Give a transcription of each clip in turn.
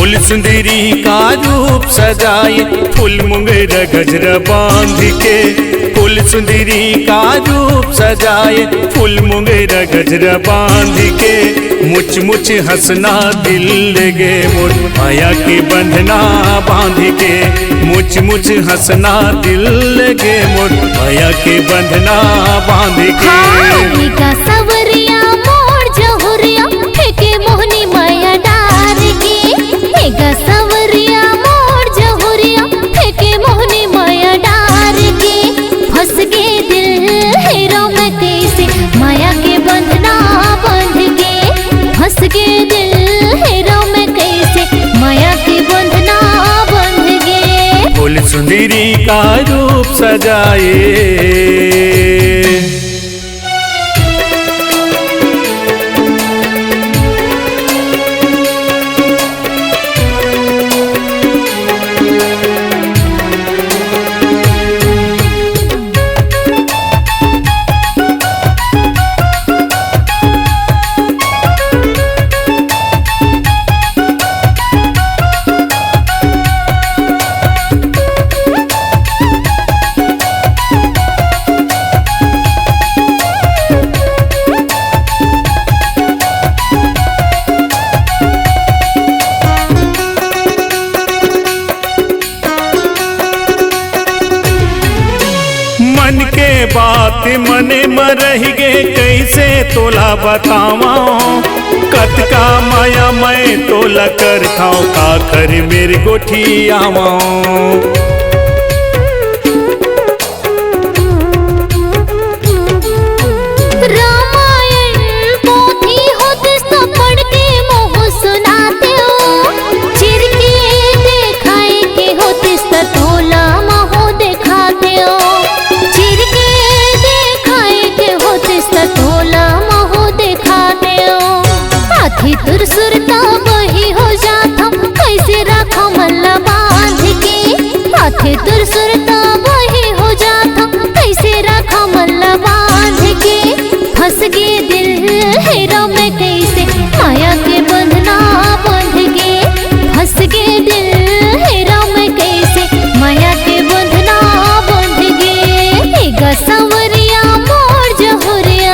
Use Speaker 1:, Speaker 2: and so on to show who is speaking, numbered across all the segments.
Speaker 1: फूल सुंदरी का रूप सजाए, फूल मुंगेरा गजरा बांध के। फूल सुंदरी का रूप सजाए, फूल मुंगेरा गजरा बांध के। मुच मुच हंसना दिल लगे मोर, माया के बंधना बांध के। मुच मुच हंसना दिल लगे मोर, माया के बंधना बांध के।
Speaker 2: का सवरिया मोर जहुरिया फेंके मोहनी माया डार के। गा सवरिया मोर जहुरिया फेंके मोहनी माया डार के। फंस गे दिल हेरो में कैसे, माया के बंधना बांध के। फंस गे दिल हेरो में कैसे, माया के बंधना बांध के।
Speaker 1: फूल सुंदरी का रूप सजाए। मन के बात मने में रह गे, कैसे तोला बतावा। कत का माया मैं तोला कर खाओ, का कर मेरे गोठी आवा।
Speaker 2: तुर सुरता वही हो जाता, कैसे रखो मल्ला बांध के। हाथे तुर सुरता वही हो जाता, कैसे रखो मल्ला बांध के। फंस गे दिल हेरो में कैसे, माया के बंधना बांध के। फंस गे दिल हेरो में कैसे, माया के बंधना बांध के। गा सवरिया मोर जहुरिया।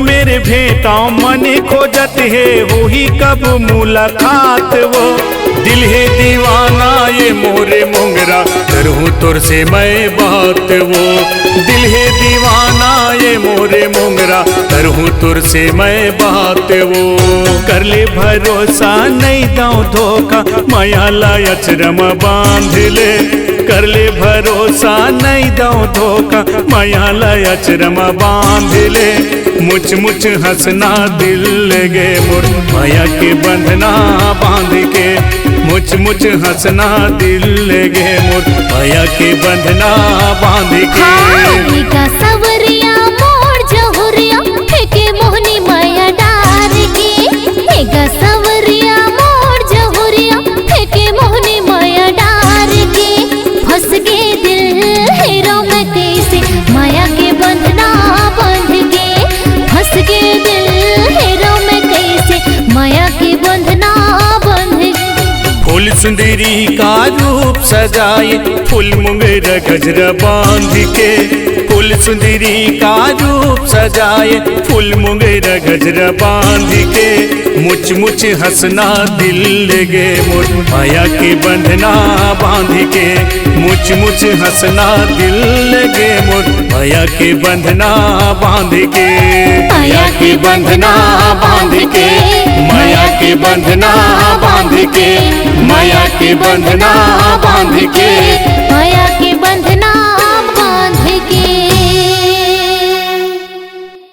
Speaker 1: मेरे भेटा मने खोजत है, वही कब मुलाकात वो। दिल है दीवाना ये मोरे मुंगरा, करूँ तुर से मैं बात वो। दिल है दीवाना ये मोरे मुंगरा, करूँ तुर से मैं बात वो। कर ले भरोसा नहीं दाऊँ धोखा, माया लाया अचरम बांध ले। कर ले भरोसा नहीं दाऊँ धोखा, माया लाया अचरम बांध ले। मुच मुच हंसना दिल लगे मोर, माया के बंधना बांध के। मुच मुच हंसना दिल लगे मोर, माया के बंधना बांध के।
Speaker 2: का सवरिया मोर जहुरिया फेंके मोहनी माया डार के। गा सवरिया मोर जहुरिया फेंके मोहनी माया डार के। फंस गे दिल हेरो में कैसे, माया के बंधना बांध के। फंस गे दिल हेरो में कैसे, माया के बंधना बांध के।
Speaker 1: फूल सुंदरी का रूप सजाए, फूल मुंगेरा गजरा बांध के। फूल सुंदरी का रूप सजाए, फूल मुंगेरा गजरा बांध के, मुच मुच हंसना दिल लगे मोर, माया के बंधना बांध के, मुच मुच हंसना दिल लगे मोर, माया के बंधना बांध के, माया के बंधना बांध के, माया के बंधना बांध के, माया के बंधना बांध के,
Speaker 2: माया के बंधना